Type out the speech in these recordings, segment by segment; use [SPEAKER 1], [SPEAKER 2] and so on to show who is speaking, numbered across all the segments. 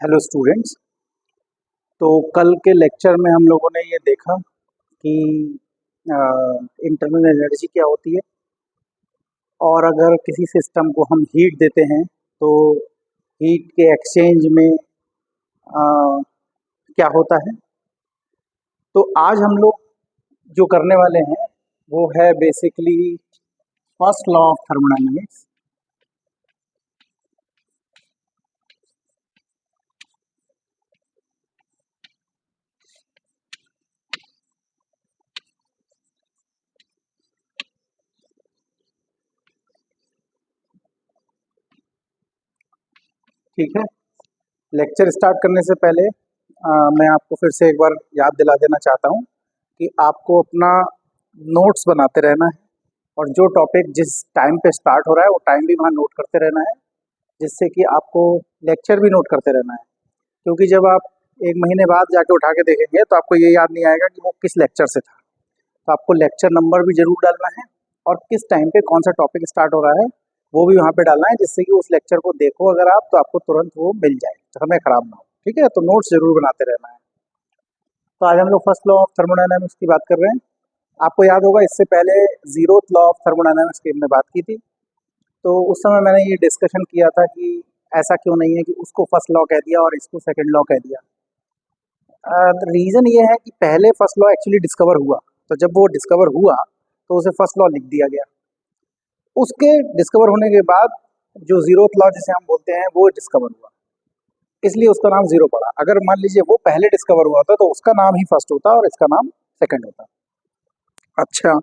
[SPEAKER 1] Hello students. तो कल के लेक्चर में हम लोगों ने ये देखा कि इंटरनल एनर्जी क्या होती है और अगर किसी सिस्टम को हम हीट देते हैं तो हीट के एक्सचेंज में अ, क्या होता है। तो आज हम लोग जो करने वाले हैं वो है basically first law of thermodynamics. ठीक है, लेक्चर स्टार्ट करने से पहले मैं आपको फिर से एक बार याद दिला देना चाहता हूँ कि आपको अपना नोट्स बनाते रहना है और जो टॉपिक जिस टाइम पे स्टार्ट हो रहा है वो टाइम भी वहाँ नोट करते रहना है, जिससे कि आपको लेक्चर भी नोट करते रहना है। क्योंकि जब आप एक महीने बाद जाके उठा के देखेंगे तो आपको ये याद नहीं आएगा कि वो किस लेक्चर से था। तो आपको लेक्चर नंबर भी जरूर डालना है और किस टाइम पे कौन सा टॉपिक स्टार्ट हो रहा है वो भी वहाँ पे डालना है, जिससे कि उस लेक्चर को देखो अगर आप तो आपको तुरंत वो मिल जाए, समय खराब ना हो। ठीक है, तो नोट्स जरूर बनाते रहना है। तो आज हम लोग फर्स्ट लॉ ऑफ थर्मोडायनामिक्स की बात कर रहे हैं। आपको याद होगा इससे पहले जीरोथ लॉ ऑफ थर्मोडायनामिक्स की हमने बात की थी। तो उस समय मैंने ये डिस्कशन किया था कि ऐसा क्यों नहीं है कि उसको फर्स्ट लॉ कह दिया और इसको सेकंड लॉ कह दिया। रीज़न ये है कि पहले फर्स्ट लॉ एक्चुअली डिस्कवर हुआ, तो जब वो डिस्कवर हुआ तो उसे फर्स्ट लॉ लिख दिया गया। उसके डिस्कवर होने के बाद जो जीरोथ लॉ जिसे हम बोलते हैं वो डिस्कवर हुआ, इसलिए उसका नाम जीरो पड़ा। अगर मान लीजिए वो पहले डिस्कवर हुआ था तो उसका नाम ही फर्स्ट होता और इसका नाम सेकंड होता। अच्छा,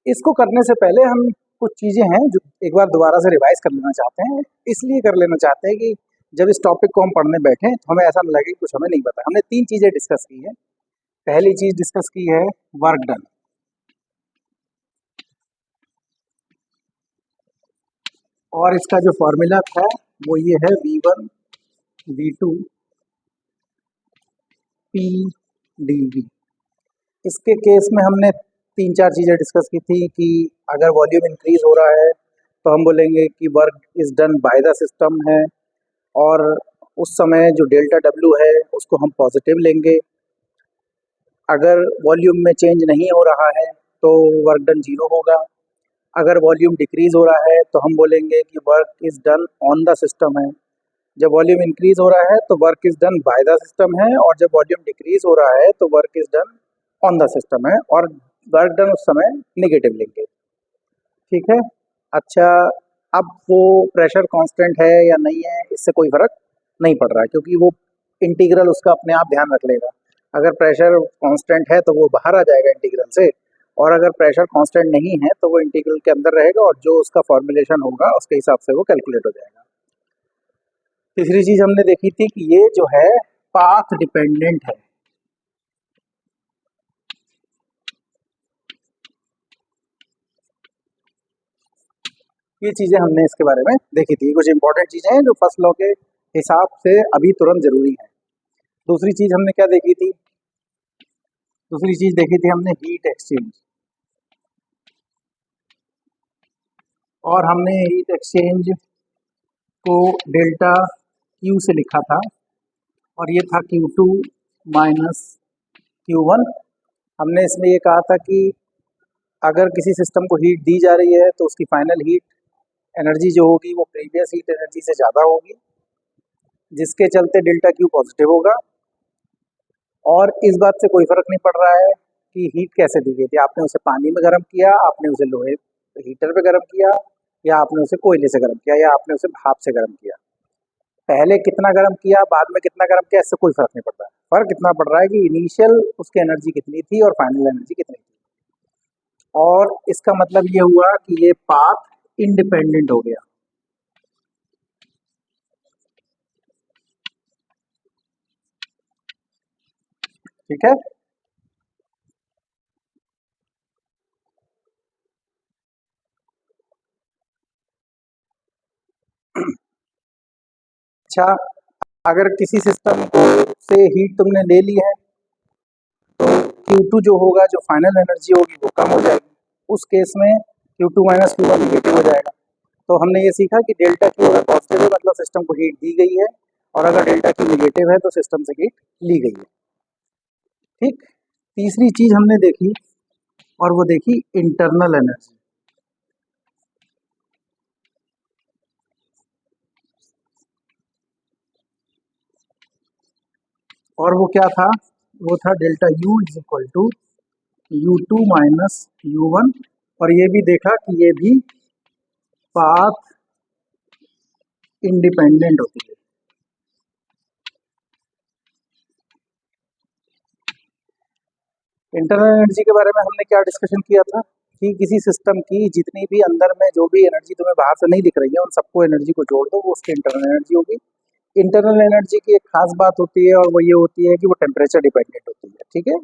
[SPEAKER 1] इसको करने से पहले हम कुछ चीज़ें हैं जो एक बार दोबारा से रिवाइज कर लेना चाहते हैं। इसलिए कर लेना चाहते हैं कि जब इस टॉपिक को हम पढ़ने बैठे तो हमें ऐसा न लगे कि कुछ हमें नहीं पता। हमने तीन चीज़ें डिस्कस की है। पहली चीज़ डिस्कस की है वर्क डन, और इसका जो फॉर्मूला था वो ये है V1 V2 P dV। इसके केस में हमने तीन चार चीज़ें डिस्कस की थी कि अगर वॉल्यूम इंक्रीज हो रहा है तो हम बोलेंगे कि work is done by the system है, और उस समय जो डेल्टा डब्ल्यू है उसको हम पॉजिटिव लेंगे। अगर वॉल्यूम में चेंज नहीं हो रहा है तो वर्क डन जीरो होगा। अगर वॉल्यूम डिक्रीज हो रहा है तो हम बोलेंगे कि work is done on the system है। जब वॉल्यूम इंक्रीज हो रहा है तो work is done by the system है, और जब वॉल्यूम डिक्रीज हो रहा है तो work is done on the system है, और वर्क डन उस समय निगेटिव लेंगे। ठीक है। अच्छा, अब वो प्रेशर कांस्टेंट है या नहीं है इससे कोई फर्क नहीं पड़ रहा है, क्योंकि वो इंटीग्रल उसका अपने आप ध्यान रख लेगा। अगर प्रेशर कांस्टेंट है तो वो बाहर आ जाएगा इंटीग्रल से, और अगर प्रेशर कांस्टेंट नहीं है तो वो इंटीग्रल के अंदर रहेगा और जो उसका फॉर्मुलेशन होगा उसके हिसाब से वो कैलकुलेट हो जाएगा। तीसरी चीज हमने देखी थी कि ये जो है पाथ डिपेंडेंट है। ये चीजें हमने इसके बारे में देखी थी। कुछ इंपॉर्टेंट चीजें हैं जो फर्स्ट लॉ के हिसाब से अभी तुरंत जरूरी है। दूसरी चीज हमने क्या देखी थी? दूसरी चीज देखी थी हमने हीट एक्सचेंज, और हमने हीट एक्सचेंज को डेल्टा क्यू से लिखा था, और ये था Q2 माइनस Q1। हमने इसमें ये कहा था कि अगर किसी सिस्टम को हीट दी जा रही है तो उसकी फाइनल हीट एनर्जी जो होगी वो प्रीवियस हीट एनर्जी से ज़्यादा होगी, जिसके चलते डेल्टा क्यू पॉजिटिव होगा। और इस बात से कोई फर्क नहीं पड़ रहा है कि हीट कैसे दी गई थी। आपने उसे पानी में गर्म किया, आपने उसे लोहे हीटर पे गर्म किया, या आपने उसे कोयले से गर्म किया, या आपने उसे भाप से गर्म किया। पहले कितना गर्म किया, बाद में कितना गर्म किया, इससे कोई फर्क नहीं पड़ रहा है। फर्क इतना पड़ रहा है कि इनिशियल उसकी एनर्जी कितनी थी और फाइनल एनर्जी कितनी थी। और इसका मतलब ये हुआ कि ये पाथ इंडिपेंडेंट हो गया। ठीक है। अच्छा, अगर किसी सिस्टम को से हीट तुमने ले ली है तो Q2 जो होगा, जो फाइनल एनर्जी होगी वो कम हो जाएगी। उस केस में Q2 माइनस Q1 निगेटिव हो जाएगा। तो हमने ये सीखा कि डेल्टा क्यू अगर पॉजिटिव है मतलब सिस्टम को हीट दी गई है, और अगर डेल्टा क्यू निगेटिव है तो सिस्टम से हीट ली गई है। ठीक, तीसरी चीज हमने देखी और वो देखी इंटरनल एनर्जी। और वो क्या था, वो था delta U is equal to U2 minus U1। और ये भी देखा कि ये भी पाथ इंडिपेंडेंट होती है। इंटरनल एनर्जी के बारे में हमने क्या डिस्कशन किया था कि किसी सिस्टम की जितनी भी अंदर में जो भी एनर्जी तुम्हें बाहर से नहीं दिख रही है उन सबको एनर्जी को जोड़ दो, वो उसकी इंटरनल एनर्जी होगी। इंटरनल एनर्जी की एक खास बात होती है और वो ये होती है कि वो टेम्परेचर डिपेंडेंट होती है। ठीक है,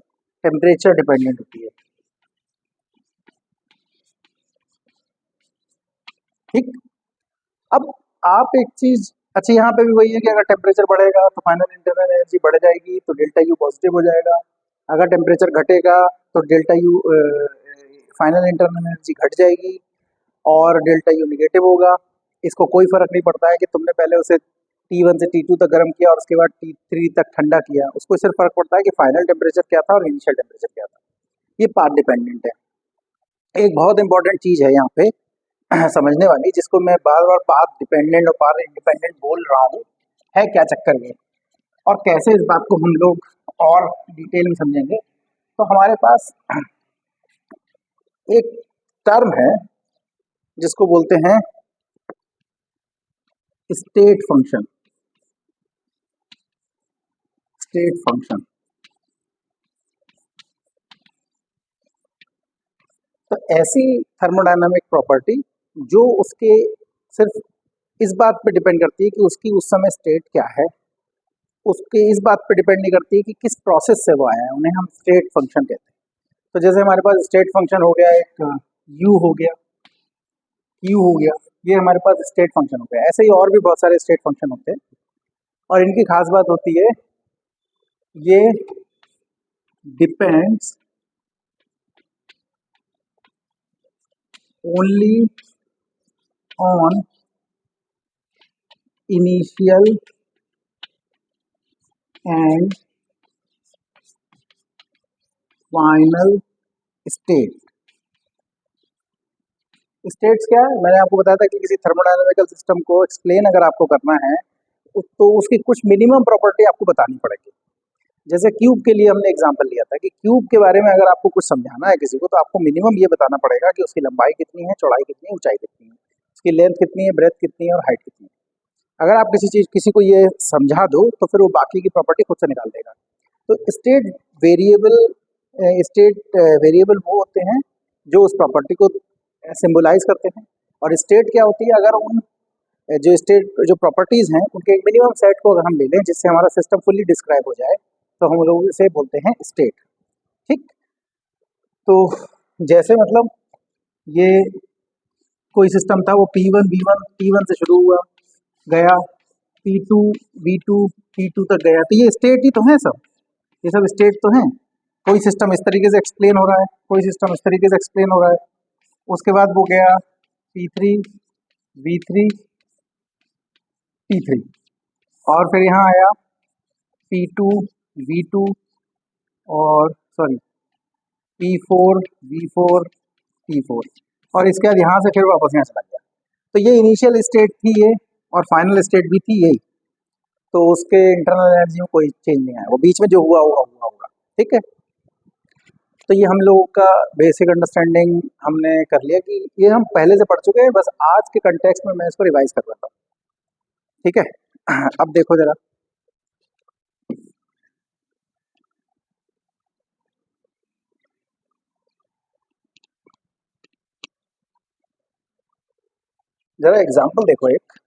[SPEAKER 1] टेम्परेचर डिपेंडेंट होती है। ठीक, अब आप एक चीज, अच्छा यहाँ पे भी वही है कि अगर टेम्परेचर बढ़ेगा तो फाइनल इंटरनल एनर्जी बढ़ जाएगी, तो डेल्टा यू पॉजिटिव हो जाएगा। अगर टेम्परेचर घटेगा तो delta U final internal energy घट जाएगी और डेल्टा यू निगेटिव होगा। इसको कोई फर्क नहीं पड़ता है कि तुमने पहले उसे T1 से T2 तक गर्म किया और उसके बाद T3 तक ठंडा किया, उसको सिर्फ फर्क पड़ता है कि फाइनल टेम्परेचर क्या था और इनिशियल टेम्परेचर क्या था। ये पाथ डिपेंडेंट है। एक बहुत इंपॉर्टेंट चीज है यहाँ पे समझने वाली, जिसको मैं बार बार पाथ डिपेंडेंट और पाथ इंडिपेंडेंट बोल रहा हूँ, है क्या चक्कर ये और कैसे इस बात को हम लोग और डिटेल में समझेंगे। तो हमारे पास एक टर्म है जिसको बोलते हैं स्टेट फंक्शन। स्टेट फंक्शन, तो ऐसी थर्मोडायनामिक प्रॉपर्टी जो उसके सिर्फ इस बात पे डिपेंड करती है कि उसकी उस समय स्टेट क्या है, उसके इस बात पे डिपेंड नहीं करती है कि किस प्रोसेस से वो आया है, उन्हें हम स्टेट फंक्शन कहते हैं। तो जैसे हमारे पास स्टेट फंक्शन हो गया, एक यू हो गया, क्यू हो गया, ये हमारे पास स्टेट फंक्शन हो गया। ऐसे ही और भी बहुत सारे स्टेट फंक्शन होते हैं और इनकी खास बात होती है ये depends only on initial and final state. States क्या है, मैंने आपको बताया था कि किसी थर्मोडायनामिकल सिस्टम को एक्सप्लेन अगर आपको करना है तो उसकी कुछ मिनिमम प्रॉपर्टी आपको बतानी पड़ेगी। जैसे क्यूब के लिए हमने एग्जांपल लिया था कि क्यूब के बारे में अगर आपको कुछ समझाना है किसी को तो आपको मिनिमम ये बताना पड़ेगा कि उसकी लंबाई कितनी है, चौड़ाई कितनी है, ऊंचाई कितनी है, उसकी लेंथ कितनी है, ब्रेथ कितनी है और हाइट कितनी है। अगर आप किसी को ये समझा दो तो फिर वो बाकी की प्रॉपर्टी खुद से निकाल देगा। तो स्टेट वेरिएबल वो होते हैं जो उस प्रॉपर्टी को सिंबलाइज करते हैं। और स्टेट क्या होती है, अगर उन जो प्रॉपर्टीज हैं उनके एक मिनिमम सेट को अगर हम ले लें जिससे हमारा सिस्टम फुल्ली डिस्क्राइब हो जाए तो हम लोग इसे बोलते हैं स्टेट। ठीक, तो जैसे मतलब ये कोई सिस्टम था, वो P1 V1 T1 से शुरू हुआ, गया P2 V2 T2 तक गया, तो ये स्टेट ही तो है सब, ये सब स्टेट तो हैं। कोई सिस्टम इस तरीके से एक्सप्लेन हो रहा है, कोई सिस्टम इस तरीके से एक्सप्लेन हो रहा है। उसके बाद वो गया P3 V3 T3 और फिर यहाँ आया P2 V2 और सॉरी P4 V4 T4 और इसके बाद यहाँ से फिर वापस यहाँ चला गया। तो ये इनिशियल स्टेट थी ये और फाइनल स्टेट भी थी यही। तो उसके इंटरनल एनर्जी में कोई चेंज नहीं आया, वो बीच में जो हुआ हुआ हुआ होगा। ठीक है, तो ये हम लोगों का बेसिक अंडरस्टैंडिंग हमने कर लिया कि ये हम पहले से पढ़ चुके हैं, बस आज के कंटेक्स्ट में मैं इसको रिवाइज कर रहा था। ठीक है, अब देखो जरा, एग्जाम्पल देखो एक।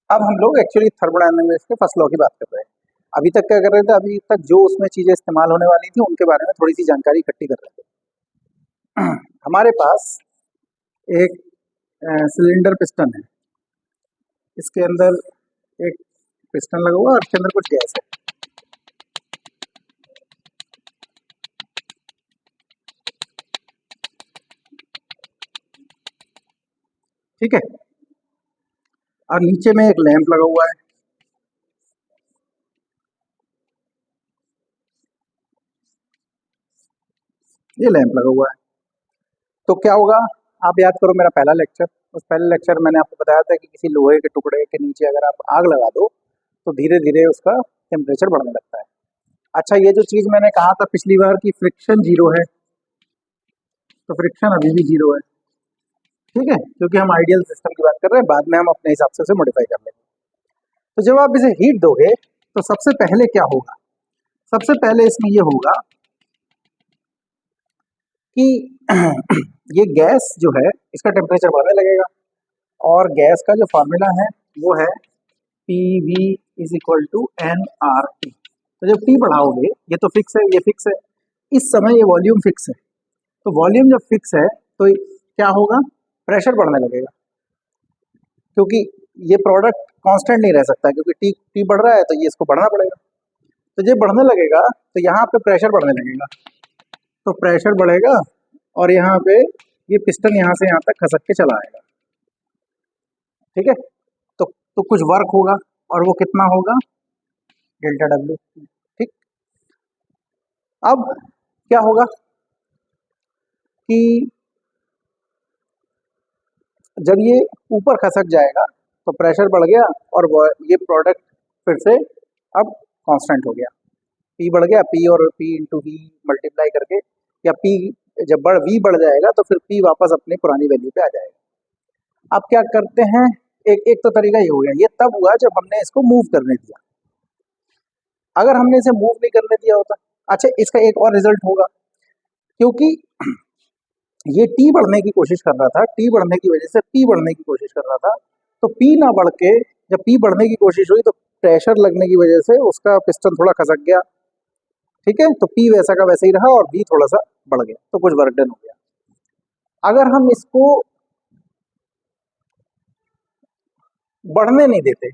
[SPEAKER 1] अब हम लोग एक्चुअली थर्मोडायनामिक्स के फर्स्ट लॉ की बात कर रहे हैं। अभी तक क्या कर रहे थे, अभी तक जो उसमें चीजें इस्तेमाल होने वाली थी उनके बारे में थोड़ी सी जानकारी इकट्ठी कर रहे थे। हमारे पास एक सिलेंडर पिस्टन है, इसके अंदर एक पिस्टन लगा हुआ है और इसके अंदर कुछ गैस है। ठीक है, और नीचे में एक लैंप लगा हुआ है ये लैंप लगा हुआ है। तो क्या होगा, आप याद करो मेरा पहला लेक्चर। उस पहले लेक्चर मैंने आपको बताया था कि किसी लोहे के टुकड़े के नीचे अगर आप आग लगा दो तो धीरे धीरे उसका टेम्परेचर बढ़ने लगता है। अच्छा, ये जो चीज़ मैंने कहा था पिछली बार कि फ्रिक्शन जीरो है, तो फ्रिक्शन अभी भी जीरो है, ठीक है, क्योंकि हम आइडियल सिस्टम की बात कर रहे हैं, बाद में हम अपने हिसाब से उसे मॉडिफाई कर लेंगे। तो जब आप इसे हीट दोगे तो सबसे पहले क्या होगा, सबसे पहले इसमें ये होगा कि ये गैस जो है इसका टेम्परेचर बढ़ने लगेगा, और गैस का जो फार्मूला है वो है P V is equal to N R T. तो जब टी बढ़ाओगे, ये तो फिक्स है, ये फिक्स है, इस समय ये वॉल्यूम फिक्स है, तो वॉल्यूम जब फिक्स है तो क्या होगा, प्रेशर बढ़ने लगेगा, क्योंकि ये प्रोडक्ट कांस्टेंट नहीं रह सकता, क्योंकि टी टी बढ़ रहा है तो ये इसको बढ़ना पड़ेगा। तो जब बढ़ने लगेगा तो यहाँ पे प्रेशर बढ़ने लगेगा, तो प्रेशर बढ़ेगा और यहाँ पे ये पिस्टन यहाँ से यहाँ तक खसक के चला आएगा, ठीक है। तो कुछ वर्क होगा और वो कितना होगा, डेल्टा डब्ल्यू, ठीक। अब क्या होगा कि जब ये ऊपर खसक जाएगा तो प्रेशर बढ़ गया और ये प्रोडक्ट फिर से अब कांस्टेंट हो गया, पी बढ़ गया, पी और पी इंटू वी मल्टीप्लाई करके, या पी जब वी बढ़ जाएगा तो फिर पी वापस अपनी पुरानी वैल्यू पे आ जाएगा। अब क्या करते हैं, एक एक तो तरीका ये हो गया, ये तब हुआ जब हमने इसको मूव करने दिया। अगर हमने इसे मूव नहीं करने दिया होता, अच्छा इसका एक और रिजल्ट होगा, क्योंकि ये टी बढ़ने की कोशिश कर रहा था, टी बढ़ने की वजह से पी बढ़ने की कोशिश कर रहा था, तो पी ना बढ़ के जब पी बढ़ने की कोशिश हुई तो प्रेशर लगने की वजह से उसका पिस्टन थोड़ा खसक गया, ठीक है, तो पी वैसा का वैसा ही रहा और बी थोड़ा सा बढ़ गया, तो कुछ वर्क डन हो गया। अगर हम इसको बढ़ने नहीं देते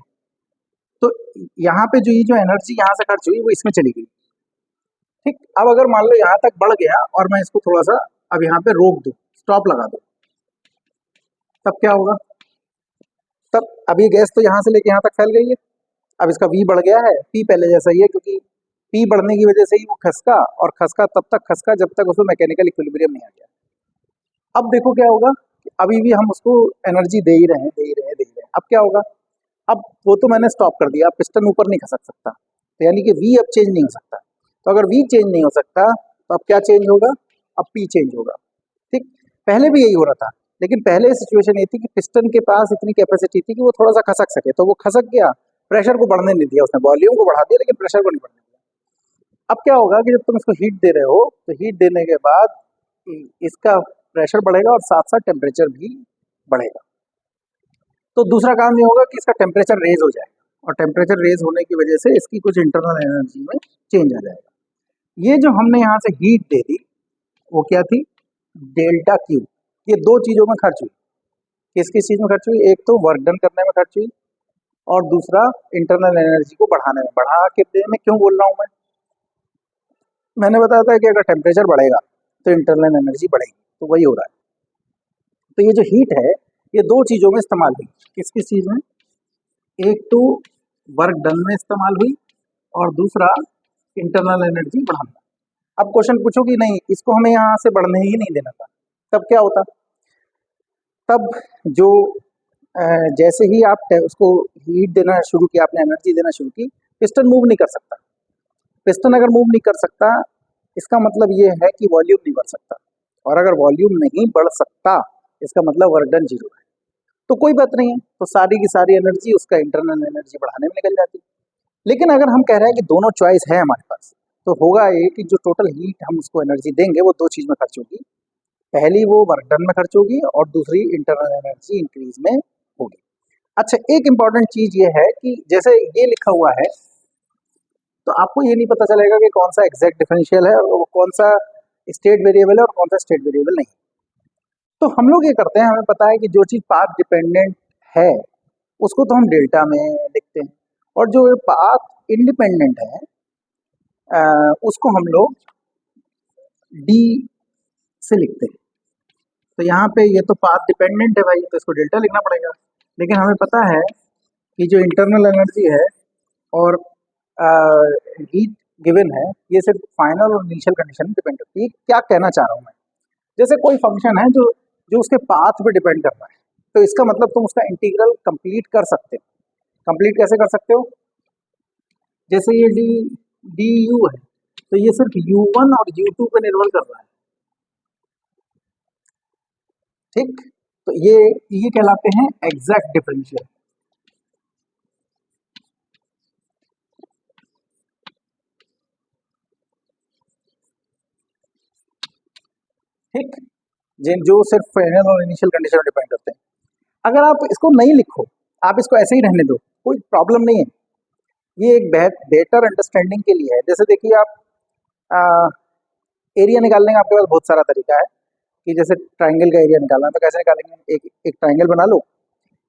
[SPEAKER 1] तो यहाँ पे जो एनर्जी यहाँ से खर्च हुई वो इसमें चली गई, ठीक। अब अगर मान लो यहाँ तक बढ़ गया और मैं इसको थोड़ा सा अब यहाँ पे रोक दूं, स्टॉप लगा दूं, तब क्या होगा, तब अभी गैस तो यहाँ से लेके यहाँ तक फैल गई है, अब इसका वी बढ़ गया है, पी पहले जैसा ही है, क्योंकि पी बढ़ने की वजह से ही वो खसका, और खसका तब तक खसका जब तक उसमें मैकेनिकल इक्विलिब्रियम नहीं आ गया। अब देखो क्या होगा, अभी भी हम उसको एनर्जी दे ही रहे हैं, दे ही रहे हैं, दे ही रहे हैं। अब क्या होगा, अब वो तो मैंने स्टॉप कर दिया, पिस्टन ऊपर नहीं खसक सकता, तो यानी कि वी अब चेंज नहीं हो सकता। तो अगर वी चेंज नहीं हो सकता तो अब क्या चेंज होगा, अब पी चेंज होगा, ठीक। पहले भी यही हो रहा था, लेकिन पहले सिचुएशन ये थी कि पिस्टन के पास इतनी कैपेसिटी थी कि वो थोड़ा सा खसक सके, तो वो खसक गया, प्रेशर को बढ़ने नहीं दिया, उसने वॉल्यूम को बढ़ा दिया लेकिन प्रेशर को नहीं बढ़ने दिया। अब क्या होगा कि जब तुम इसको हीट दे रहे हो तो हीट देने के बाद इसका प्रेशर बढ़ेगा और साथ साथ टेम्परेचर भी बढ़ेगा। तो दूसरा काम ये होगा कि इसका टेम्परेचर रेज हो जाएगा, और टेम्परेचर रेज होने की वजह से इसकी कुछ इंटरनल एनर्जी में चेंज आ जाएगा। ये जो हमने यहाँ से हीट दे दी वो क्या थी, डेल्टा क्यू। ये दो चीज़ों में खर्च हुई, किस किस चीज़ में खर्च हुई, एक तो वर्क डन करने में खर्च हुई और दूसरा इंटरनल एनर्जी को बढ़ाने में। बढ़ा के देने में क्यों बोल रहा हूँ मैंने बताया था कि अगर टेम्परेचर बढ़ेगा तो इंटरनल एनर्जी बढ़ेगी, तो वही हो रहा है। तो ये जो हीट है ये दो चीज़ों में इस्तेमाल हुई, किस किस चीज़ में, एक तो वर्क डन में इस्तेमाल हुई और दूसरा इंटरनल एनर्जी बढ़ाना। अब क्वेश्चन पूछो कि नहीं इसको हमें यहाँ से बढ़ने ही नहीं देना था, तब क्या होता, तब जो जैसे ही आप उसको हीट देना शुरू किया, आपने एनर्जी देना शुरू की, पिस्टन मूव नहीं कर सकता। पिस्टन अगर मूव नहीं कर सकता इसका मतलब ये है कि वॉल्यूम नहीं बढ़ सकता, और अगर वॉल्यूम नहीं बढ़ सकता इसका मतलब वर्क डन जीरो है। तो कोई बात नहीं है, तो सारी की सारी एनर्जी उसका इंटरनल एनर्जी बढ़ाने में निकल जाती। लेकिन अगर हम कह रहे हैं कि दोनों चॉइस है हमारे पास, तो होगा ये कि जो टोटल हीट हम उसको एनर्जी देंगे वो दो चीज़ में खर्च होगी, पहली वो वर्क डन में खर्च होगी और दूसरी इंटरनल एनर्जी इंक्रीज में होगी। अच्छा, एक इंपॉर्टेंट चीज़ ये है कि जैसे ये लिखा हुआ है तो आपको ये नहीं पता चलेगा कि कौन सा एग्जैक्ट डिफरेंशियल है और कौन सा स्टेट वेरिएबल है और कौन सा स्टेट वेरिएबल नहीं। तो हम लोग ये करते हैं, हमें पता है कि जो चीज़ पाथ डिपेंडेंट है उसको तो हम डेल्टा में लिखते हैं, और जो पाथ इंडिपेंडेंट है उसको हम लोग डी से लिखते हैं। तो यहाँ पे ये तो पाथ डिपेंडेंट है भाई, तो इसको डेल्टा लिखना पड़ेगा। लेकिन हमें पता है कि जो इंटरनल एनर्जी है और हीट गिवन है, ये सिर्फ फाइनल और इनिशियल कंडीशन डिपेंड करती है। क्या कहना चाह रहा हूँ मैं, जैसे कोई फंक्शन है जो जो उसके पाथ पे डिपेंड कर रहा है, तो इसका मतलब तुम उसका इंटीग्रल कंप्लीट कर सकते हो। कंप्लीट कैसे कर सकते हो? जैसे ये डी यू है, तो ये सिर्फ u1 और u2 पे निर्भर कर रहा है, ठीक। तो ये कहलाते हैं एग्जैक्ट डिफरेंशियल, ठीक, जिन जो सिर्फ फाइनल और इनिशियल कंडीशन पर डिपेंड करते हैं। अगर आप इसको नहीं लिखो, आप इसको ऐसे ही रहने दो, कोई प्रॉब्लम नहीं है। ये एक बेटर अंडरस्टैंडिंग के लिए है। जैसे देखिए आप एरिया निकालने का आपके पास बहुत सारा तरीका है, कि जैसे ट्राइंगल का एरिया निकालना है तो कैसे निकालेंगे, एक ट्राइंगल बना लो,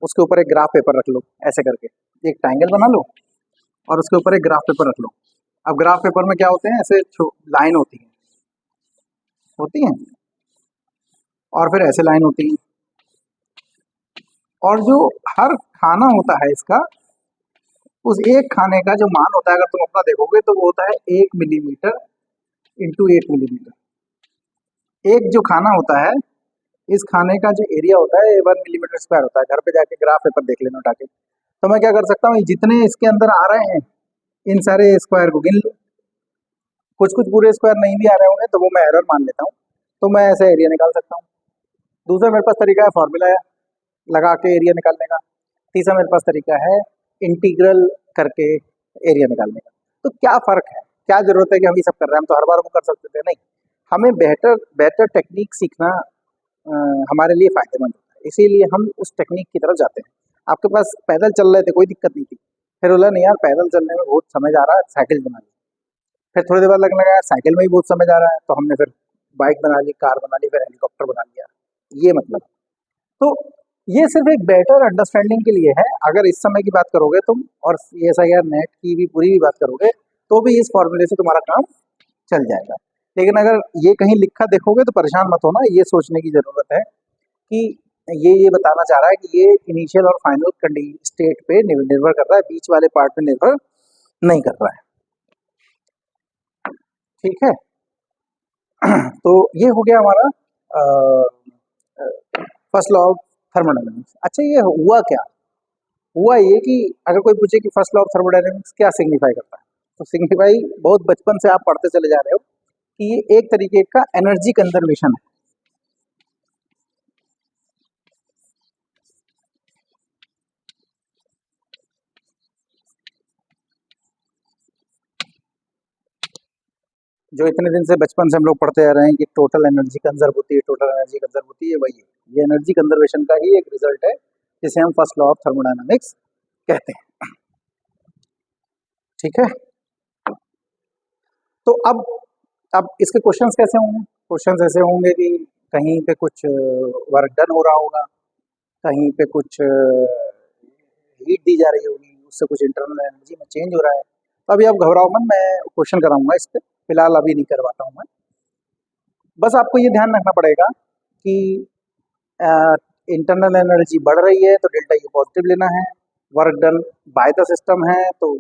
[SPEAKER 1] उसके ऊपर एक ग्राफ पेपर रख लो, ऐसे करके एक ट्राइंगल बना लो और उसके ऊपर एक ग्राफ पेपर रख लो। अब ग्राफ पेपर में क्या होते हैं, ऐसे लाइन होती हैं और फिर ऐसे लाइन होती है, और जो हर खाना होता है इसका, उस एक खाने का जो मान होता है, अगर तुम अपना देखोगे तो वो होता है 1 मिलीमीटर इंटू 1 मिलीमीटर। एक जो खाना होता है, इस खाने का जो एरिया होता है 1 मिलीमीटर स्क्वायर होता है। घर पे जाके ग्राफ पेपर देख लेना उठा के। तो मैं क्या कर सकता हूँ, जितने इसके अंदर आ रहे हैं इन सारे स्क्वायर को गिन लो। कुछ कुछ पूरे स्क्वायर नहीं भी आ रहे होंगे तो वो मैं एरर मान लेता हूँ, तो मैं ऐसे एरिया निकाल सकता हूँ। दूसरा मेरे पास तरीका है फॉर्मूला लगा के एरिया निकालने का। तीसरा मेरे पास तरीका है इंटीग्रल करके एरिया निकालने का। तो क्या फ़र्क है, क्या ज़रूरत है कि हम ये सब कर रहे हैं, हम तो हर बार वो कर सकते थे। नहीं, हमें बेटर बेटर टेक्निक सीखना हमारे लिए फ़ायदेमंद होता है, इसीलिए हम उस टेक्निक की तरफ जाते हैं। आपके पास पैदल चल रहे थे, कोई दिक्कत नहीं थी, फिर बोला नहीं यार पैदल चलने में बहुत समय जा रहा है, साइकिल बना ली। फिर थोड़ी देर बाद लगने लगा यार साइकिल में ही बहुत समय जा रहा है, तो हमने फिर बाइक बना ली, कार बना ली, फिर हेलीकॉप्टर बना लिया। ये मतलब, तो ये सिर्फ एक बेटर अंडरस्टैंडिंग के लिए है। अगर इस समय की बात करोगे तुम और CSIR नेट की भी पूरी भी बात करोगे, तो भी इस फॉर्मूले से तुम्हारा काम चल जाएगा। लेकिन अगर ये कहीं लिखा देखोगे तो परेशान मत होना, ये सोचने की ज़रूरत है कि ये बताना चाह रहा है कि ये इनिशियल और फाइनल स्टेट पे निर्भर कर रहा है, बीच वाले पार्ट पे निर्भर नहीं कर रहा है, ठीक है। तो ये हो गया हमारा फर्स्ट लॉ ऑफ थर्मोडायनेमिक्स। अच्छा, ये हुआ क्या? हुआ ये कि अगर कोई पूछे कि फर्स्ट लॉ ऑफ थर्मोडायनेमिक्स क्या सिग्निफाई करता है, तो सिग्निफाई बहुत बचपन से आप पढ़ते चले जा रहे हो कि ये एक तरीके का एनर्जी कंजर्वेशन है। जो इतने दिन से बचपन से हम लोग पढ़ते आ रहे हैं कि टोटल एनर्जी कंजर्व होती है, टोटल एनर्जी कंजर्व होती है, वही है। ये एनर्जी कंजर्वेशन का ही एक रिजल्ट है, जिसे हम फर्स्ट लॉ ऑफ थर्मोडायनामिक्स कहते हैं, ठीक है। तो अब इसके क्वेश्चंस कैसे होंगे? क्वेश्चंस ऐसे होंगे कि कहीं पे कुछ वर्क डन हो रहा होगा, कहीं पे कुछ हीट दी जा रही होगी, उससे कुछ इंटरनल एनर्जी में चेंज हो रहा है। तो अभी आप घबराओ मत, मैं क्वेश्चन कराऊंगा इस पे, फिलहाल अभी नहीं करवाता हूँ मैं। बस आपको ये ध्यान रखना पड़ेगा कि इंटरनल एनर्जी बढ़ रही है तो डेल्टा यू पॉजिटिव लेना है, work done by the system है तो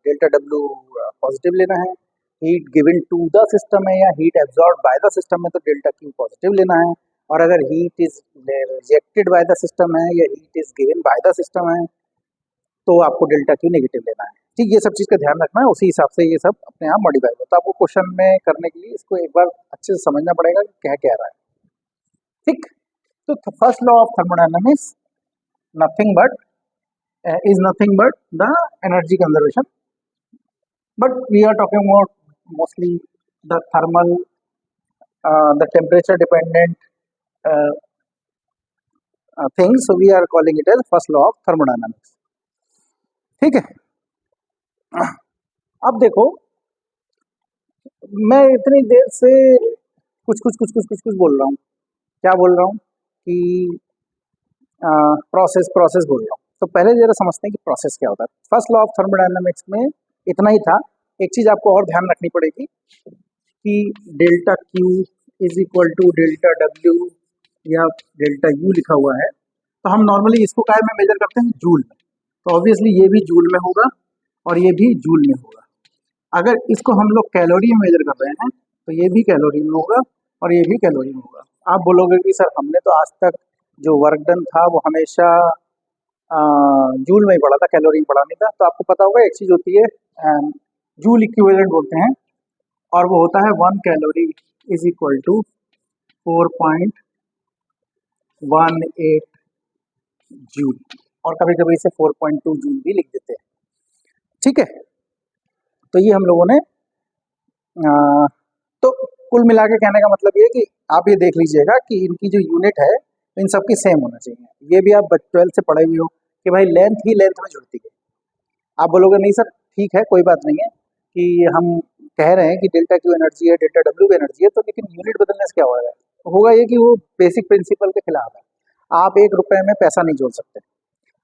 [SPEAKER 1] डेल्टा डब्ल्यू पॉजिटिव लेना है, heat given to the system है या heat absorb by the system है तो डेल्टा क्यू पॉजिटिव लेना है, और अगर heat is rejected by the system है या heat is given by the system है तो आपको डेल्टा क्यू नेगेटिव लेना है, ठीक। ये सब चीज़ का ध्यान रखना है, उसी हिसाब से ये सब अपने आप मॉडिफाई होता है। तो आपको क्वेश्चन में करने के लिए इसको एक बार अच्छे से समझना पड़ेगा कि क्या कह रहा है, ठीक। तो first law of thermodynamics nothing but is nothing but the energy conservation, but we are talking about mostly the thermal the temperature dependent uh, things, so we are calling it as first law of thermodynamics, ठीक है। अब देखो, मैं इतनी देर से कुछ बोल रहा हूँ, क्या बोल रहा हूँ कि प्रोसेस प्रोसेस बोल रहा हूँ। तो पहले जरा समझते हैं कि प्रोसेस क्या होता है। फर्स्ट लॉ ऑफ थर्मोडायनामिक्स में इतना ही था। एक चीज़ आपको और ध्यान रखनी पड़ेगी कि delta Q is equal to delta W या डेल्टा यू लिखा हुआ है, तो हम नॉर्मली इसको काय में मेजर करते हैं, जूल में। तो ऑब्वियसली ये भी जूल में होगा और ये भी जूल में होगा, अगर इसको हम लोग कैलोरी में मेजर कर रहे हैं तो ये भी कैलोरी में होगा और ये भी कैलोरी में होगा। आप बोलोगे कि सर हमने तो आज तक जो वर्क डन था वो हमेशा जूल में ही पढ़ा था, कैलोरी में पढ़ा नहीं था। तो आपको पता होगा एक चीज होती है जूल इक्विवेलेंट बोलते हैं, और वो होता है 1 calorie is equal to 4.18 joule, और कभी कभी इसे 4.2 जूल भी लिख देते हैं। ठीक है, तो ये हम लोगों ने तो कुल मिला के कहने का मतलब ये है कि आप ये देख लीजिएगा कि इनकी जो यूनिट है इन सबकी सेम होना चाहिए। ये भी आप 12th से पढ़े हुए हो कि भाई लेंथ ही लेंथ में जुड़ती है। आप बोलोगे नहीं सर ठीक है कोई बात नहीं है कि हम कह रहे हैं कि डेल्टा क्यू एनर्जी है, डेल्टा डब्ल्यू भी एनर्जी है, तो लेकिन यूनिट बदलने से क्या होगा? होगा ये कि वो बेसिक प्रिंसिपल के खिलाफ है। आप 1 रुपए में पैसा नहीं जोड़ सकते।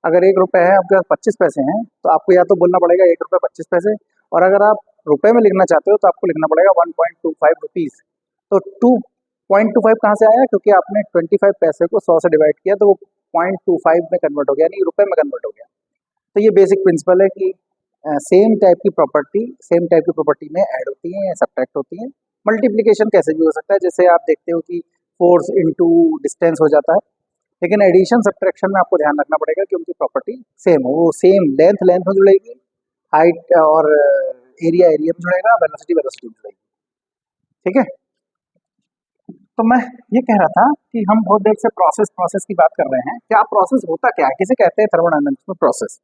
[SPEAKER 1] अगर 1 रुपए है आपके पास 25 पैसे हैं तो आपको या तो बोलना पड़ेगा 1 रुपए 25 पैसे, और अगर आप रुपए में लिखना चाहते हो तो आपको लिखना पड़ेगा 1.25 रुपीज। तो 2.25 कहाँ से आया? क्योंकि आपने 25 पैसे को 100 से डिवाइड किया तो वो 0.25 में कन्वर्ट हो गया, यानी रुपए में कन्वर्ट हो गया। तो ये बेसिक प्रिंसिपल है कि सेम टाइप की प्रॉपर्टी में ऐड होती है या सब्ट्रैक्ट होती है। मल्टीप्लिकेशन कैसे भी हो सकता है, जैसे आप देखते हो कि फोर्स इनटू डिस्टेंस हो जाता है, लेकिन एडिशन सब्ट्रैक्शन में आपको ध्यान रखना पड़ेगा कि उनकी प्रॉपर्टी सेम हो। वो सेम लेंथ लेंथ में जुड़ेगी, हाइट और एरिया एरिया में जुड़ेगा, वेलोसिटी वेलोसिटी में जुड़ेगी। ठीक है, तो मैं ये कह रहा था कि हम बहुत देर से प्रोसेस प्रोसेस की बात कर रहे हैं। क्या प्रोसेस होता क्या है? किसे कहते हैं थर्मोडायनामिक्स में प्रोसेस?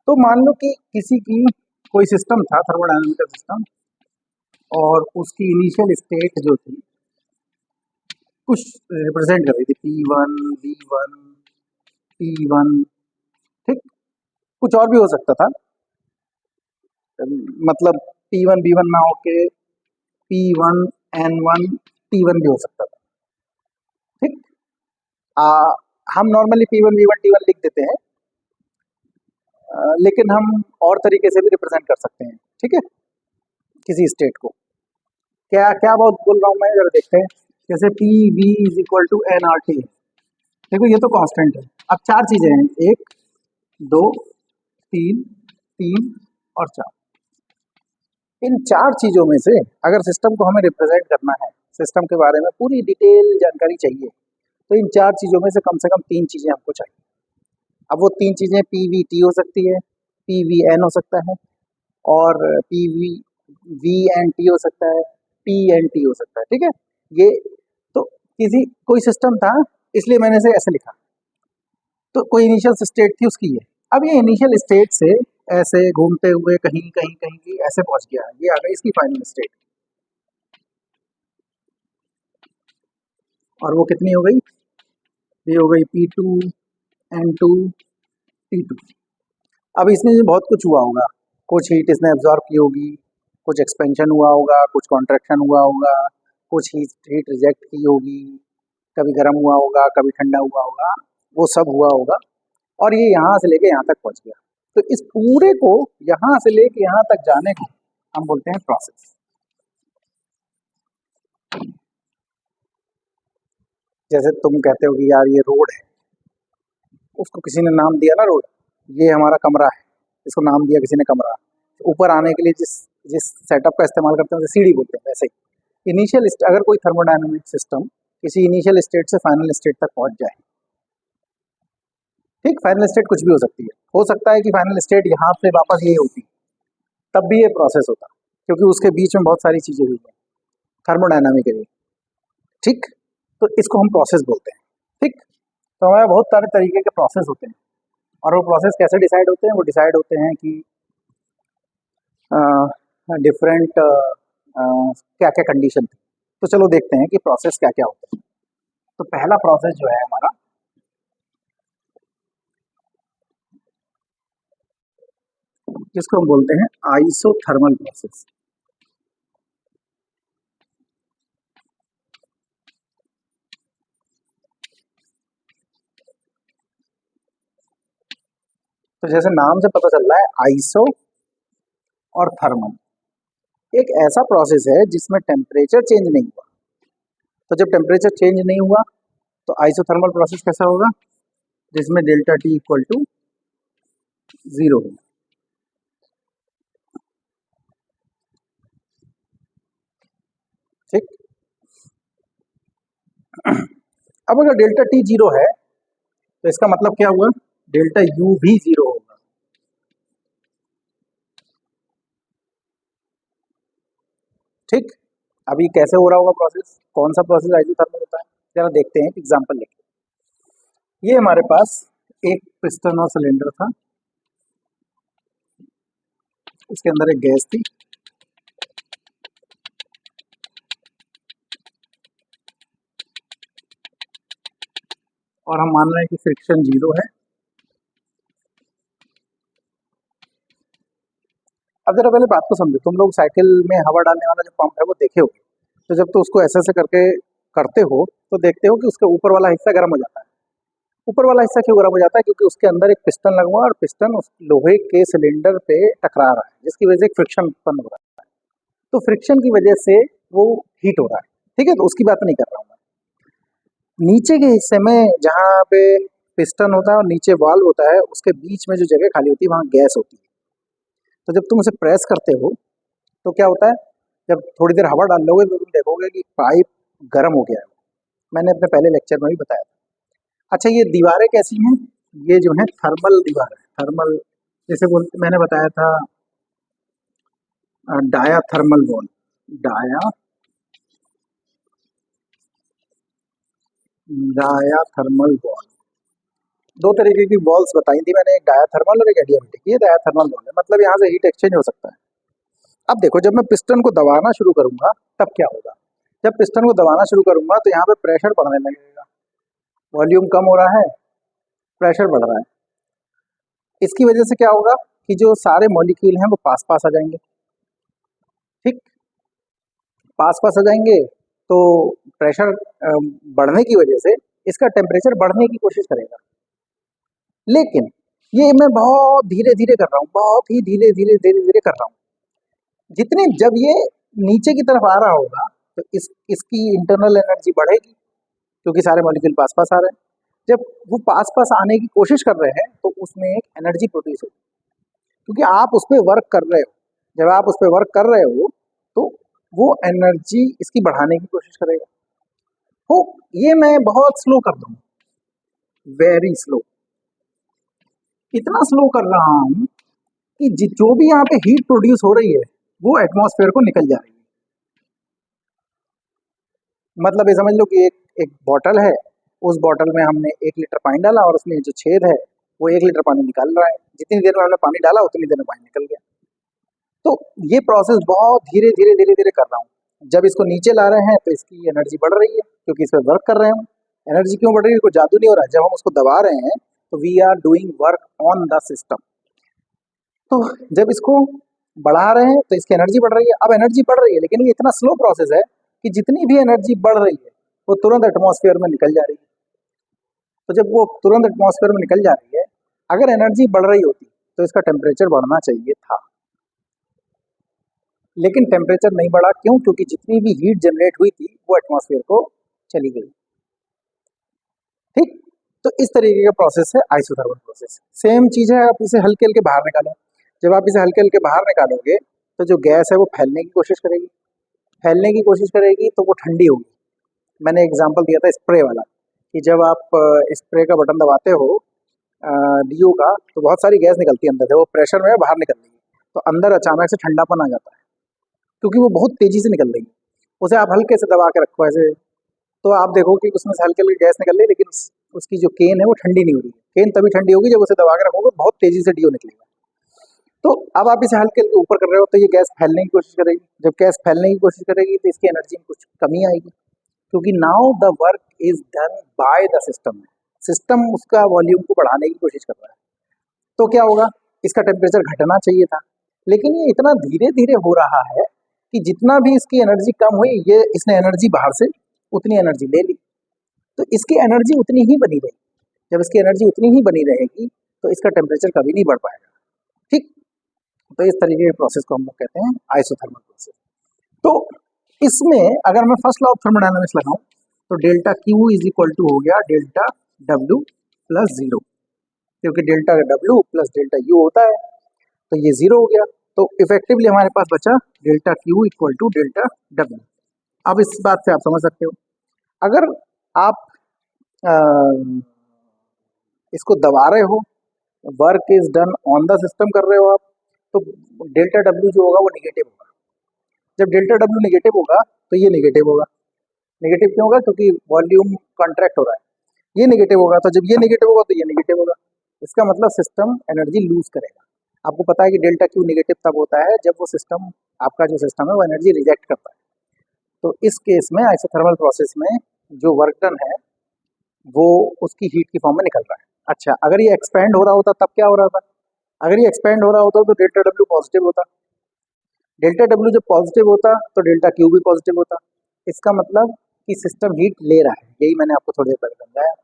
[SPEAKER 1] तो मान लो कि किसी की कोई सिस्टम था, थर्मोडायनामिकल सिस्टम, और उसकी इनिशियल स्टेट जो थी कुछ रिप्रेजेंट कर रही थी P1 V1 P1। ठीक, कुछ और भी हो सकता था, मतलब P1 V1 ना होके P1 N1 T1 भी हो सकता था। ठीक, आ, हम नॉर्मली P1 V1 T1 लिख देते हैं, लेकिन हम और तरीके से भी रिप्रेजेंट कर सकते हैं। ठीक है, किसी स्टेट को क्या क्या बहुत बोल रहा हूँ मैं, जरा देखते हैं। जैसे P V is equal to N R T, देखो ये तो कांस्टेंट है। अब 4 चीजें हैं, 1 2 3 3 और 4। इन 4 चीजों में से अगर सिस्टम को हमें रिप्रेजेंट करना है, सिस्टम के बारे में पूरी डिटेल जानकारी चाहिए, तो इन 4 चीजों में से कम 3 चीजें हमको चाहिए। अब वो 3 चीजें पी वी टी हो सकती है, पी वी एन हो सकता है, और P V V N T हो सकता है, पी एन टी हो सकता है। ठीक है, ये तो किसी कोई सिस्टम था इसलिए मैंने इसे ऐसे लिखा। तो कोई इनिशियल स्टेट थी उसकी ये, अब ये इनिशियल स्टेट से ऐसे घूमते हुए कहीं कहीं कहीं की ऐसे पहुंच गया, ये आ गई इसकी फाइनल स्टेट। और वो कितनी हो गई? ये हो गई P2 N2 T2। अब इसमें भी बहुत कुछ हुआ होगा, कुछ हीट इसने एब्जॉर्ब की होगी, कुछ एक्सपेंशन हुआ होगा, कुछ कॉन्ट्रैक्शन हुआ होगा, कुछ हीट हीट रिजेक्ट की होगी, कभी गर्म हुआ होगा, कभी ठंडा हुआ होगा, वो सब हुआ होगा, और ये यहाँ से लेके यहाँ तक पहुँच गया। तो इस पूरे को यहाँ से लेके यहाँ तक जाने को हम बोलते हैं प्रोसेस। जैसे तुम कहते हो कि यार ये रोड है, उसको किसी ने नाम दिया ना रोड, ये हमारा कमरा है, इसको नाम दिया किसी ने कमरा। ऊपर आने के लिए जिस जिस सेटअप का इस्तेमाल करते हैं उसे सीढ़ी बोलते हैं। वैसे ही इनिशियल अगर कोई थर्मोडायनामिक सिस्टम किसी इनिशियल स्टेट से फाइनल स्टेट तक पहुंच जाए, ठीक, फाइनल स्टेट कुछ भी हो सकती है, हो सकता है कि फाइनल स्टेट यहाँ से वापस ये होती, तब भी ये प्रोसेस होता, क्योंकि उसके बीच में बहुत सारी चीजें हुई हैं थर्मोडायनामिकली। ठीक, तो इसको हम प्रोसेस बोलते हैं। ठीक, तो हमारे बहुत सारे तरीके के प्रोसेस होते हैं, और वो प्रोसेस कैसे डिसाइड होते हैं? वो डिसाइड होते हैं कि डिफरेंट क्या क्या कंडीशन थी। तो चलो देखते हैं कि प्रोसेस क्या क्या होते हैं। तो पहला प्रोसेस जो है हमारा, जिसको हम बोलते हैं आइसोथर्मल प्रोसेस। तो जैसे नाम से पता चल रहा है, आइसो और थर्मल, एक ऐसा प्रोसेस है जिसमें टेम्परेचर चेंज नहीं हुआ। तो जब टेम्परेचर चेंज नहीं हुआ तो आइसोथर्मल प्रोसेस कैसा होगा, जिसमें डेल्टा टी इक्वल टू 0 होगा। ठीक, अब अगर डेल्टा टी 0 है तो इसका मतलब क्या हुआ, डेल्टा यू भी 0 होगा। ठीक, अभी कैसे हो रहा होगा प्रोसेस, कौन सा प्रोसेस आइसोथर्मल होता है, जरा देखते हैं एग्जांपल लेके। ये हमारे पास एक पिस्टन और सिलेंडर था, इसके अंदर एक गैस थी, और हम मान रहे हैं कि फ्रिक्शन 0 है। अब जरा पहले बात को समझो, तुम लोग साइकिल में हवा डालने वाला जो पंप है वो देखे होगे, तो जब तो उसको ऐसे ऐसे करके करते हो तो देखते हो कि उसके ऊपर वाला हिस्सा गर्म हो जाता है। ऊपर वाला हिस्सा क्यों गर्म हो जाता है, क्योंकि उसके अंदर एक पिस्टन लगा हुआ है और पिस्टन उस लोहे के सिलेंडर पे टकरा रहा है, जिसकी वजह से एक फ्रिक्शन उत्पन्न हो रहा है। तो फ्रिक्शन की वजह से वो हीट हो रहा है। ठीक है, तो उसकी बात नहीं कर रहा हूँ मैं। नीचे के हिस्से में जहाँ पे पिस्टन होता है और नीचे वाल्व होता है, उसके बीच में जो जगह खाली होती है वहाँ गैस होती है। तो जब तुम उसे प्रेस करते हो तो क्या होता है, जब थोड़ी देर हवा डाल लोगे तो तुम देखोगे कि पाइप गर्म हो गया है। मैंने अपने पहले लेक्चर में भी बताया था। अच्छा, ये दीवारें कैसी हैं, ये जो है थर्मल दीवार है। थर्मल जैसे बोलते, मैंने बताया था diathermal wall, dia diathermal wall. दो तरीके की वॉल्स बताई थी मैंने, एक डाया थर्मल और एक एडियाबेटिक। ये डाया थर्मल वॉल है, मतलब यहाँ से हीट एक्सचेंज हो सकता है। अब देखो, जब मैं पिस्टन को दबाना शुरू करूंगा तब क्या होगा, जब पिस्टन को दबाना शुरू करूंगा तो यहाँ पे प्रेशर बढ़ने लगेगा। वॉल्यूम कम हो रहा है, प्रेशर बढ़ रहा है। इसकी वजह से क्या होगा कि जो सारे मॉलिक्यूल हैं वो पास पास आ जाएंगे। ठीक, पास पास आ जाएंगे तो प्रेशर बढ़ने की वजह से इसका टेम्परेचर बढ़ने की कोशिश करेगा। लेकिन ये मैं बहुत धीरे धीरे कर रहा हूँ, बहुत ही धीरे धीरे धीरे धीरे कर रहा हूँ। जितने जब ये नीचे की तरफ आ रहा होगा तो इसकी इंटरनल एनर्जी बढ़ेगी, क्योंकि सारे मॉलिक्यूल पास पास आ रहे हैं। जब वो पास पास आने की कोशिश कर रहे हैं तो उसमें एक एनर्जी प्रोड्यूस होगी, क्योंकि आप उस पर वर्क कर रहे हो। जब आप उस पर वर्क कर रहे हो तो वो एनर्जी इसकी बढ़ाने की कोशिश करेगा। हो, ये मैं बहुत स्लो कर दूँ, वेरी स्लो, इतना स्लो कर रहा हूँ कि जो भी यहाँ पे हीट प्रोड्यूस हो रही है वो एटमॉस्फेयर को निकल जा रही है। मतलब ये समझ लो कि एक एक बॉटल है, उस बॉटल में हमने 1 लीटर पानी डाला और उसमें जो छेद है वो 1 लीटर पानी निकाल रहा है। जितनी देर में हमने पानी डाला उतनी देर में पानी निकल गया। तो ये प्रोसेस बहुत धीरे धीरे धीरे धीरे कर रहा हूँ। जब इसको नीचे ला रहे हैं तो इसकी एनर्जी बढ़ रही है, क्योंकि इस पर वर्क कर रहे हैं। एनर्जी क्यों बढ़ रही है, कोई जादू नहीं हो रहा है। जब हम उसको दबा रहे हैं तो we are doing work on the system. तो जब इसको बढ़ा रहे हैं तो इसकी एनर्जी बढ़ रही है। अब एनर्जी बढ़ रही है, लेकिन ये इतना स्लो प्रोसेस है कि जितनी भी एनर्जी बढ़ रही है वो तुरंत एटमॉस्फेयर में निकल जा रही है। तो जब वो तुरंत एटमॉस्फेयर में निकल जा रही है, अगर एनर्जी बढ़ रही होती तो इसका टेम्परेचर बढ़ना चाहिए था, लेकिन टेम्परेचर नहीं बढ़ा। क्यों, क्योंकि जितनी भी हीट जनरेट हुई थी वो एटमॉस्फेयर को चली गई। ठीक, तो इस तरीके का प्रोसेस है आइसोथर्मल प्रोसेस। सेम चीज है, आप इसे हल्के हल्के बाहर निकालो। जब आप इसे हल्के हल्के बाहर निकालोगे तो जो गैस है वो फैलने की कोशिश करेगी। फैलने की कोशिश करेगी तो वो ठंडी होगी। मैंने एग्जांपल दिया था स्प्रे वाला, कि जब आप स्प्रे का बटन दबाते हो डीओ का, तो बहुत सारी गैस निकलती है अंदर से, वो प्रेशर में बाहर निकल रही है, तो अंदर अचानक से ठंडापन आ जाता है, क्योंकि वो बहुत तेजी से निकल रही है। उसे आप हल्के से दबा के रखो ऐसे, तो आप देखो कि उसमें से हल्की हल्की गैस निकल रही है, लेकिन उसकी जो केन है वो ठंडी नहीं हो रही है। केन तभी ठंडी होगी जब उसे दबा के रखोगे, बहुत तेजी से डीओ निकलेगा। तो अब आप इसे हल्के हल्के ऊपर कर रहे हो तो ये गैस फैलने की कोशिश करेगी। जब गैस फैलने की कोशिश करेगी तो इसकी एनर्जी में कुछ कमी आएगी, क्योंकि now the work is done by the system. System उसका वॉल्यूम को बढ़ाने की कोशिश कर रहा है। तो क्या होगा, इसका टेम्परेचर घटना चाहिए था, लेकिन ये इतना धीरे धीरे हो रहा है कि जितना भी इसकी एनर्जी कम हुई, ये इसने एनर्जी बाहर से उतनी एनर्जी ले ली, तो इसकी एनर्जी उतनी ही बनी रही। जब इसकी एनर्जी उतनी ही बनी रहेगी तो इसका टेम्परेचर कभी नहीं बढ़ पाएगा। ठीक, तो इस तरीके के प्रोसेस को हम लोग कहते हैं आइसोथर्मल प्रोसेस। तो इसमें अगर मैं फर्स्ट लॉ ऑफ थर्मोडायनामिक्स लगाऊं तो delta Q is equal to हो गया डेल्टा डब्ल्यू प्लस जीरो, क्योंकि delta W plus delta U होता है तो ये जीरो हो गया। तो इफेक्टिवली हमारे पास बचा delta Q equal to delta W. अब इस बात से आप समझ सकते हो, अगर आप अ, इसको दबा रहे हो, work is done on the system कर रहे हो आप, तो डेल्टा डब्ल्यू जो होगा वो निगेटिव होगा। जब डेल्टा डब्ल्यू निगेटिव होगा तो ये निगेटिव होगा। निगेटिव क्यों होगा? क्योंकि वॉल्यूम कॉन्ट्रैक्ट हो रहा है। ये निगेटिव होगा, तो जब ये निगेटिव होगा तो ये निगेटिव होगा। इसका मतलब सिस्टम एनर्जी लूज करेगा। आपको पता है कि डेल्टा क्यू निगेटिव तब होता है जब वो सिस्टम, आपका जो सिस्टम है वो एनर्जी रिजेक्ट करता है। तो इस केस में आइसोथर्मल प्रोसेस में जो वर्क डन है वो उसकी हीट की फॉर्म में निकल रहा है। अच्छा, अगर ये एक्सपेंड हो रहा होता तब क्या हो रहा था? अगर ये एक्सपेंड हो रहा होता तो डेल्टा डब्ल्यू पॉजिटिव होता। डेल्टा डब्ल्यू जब पॉजिटिव होता तो डेल्टा क्यू भी पॉजिटिव होता। इसका मतलब कि सिस्टम हीट ले रहा है, यही मैंने आपको थोड़ी देर पहले समझाया।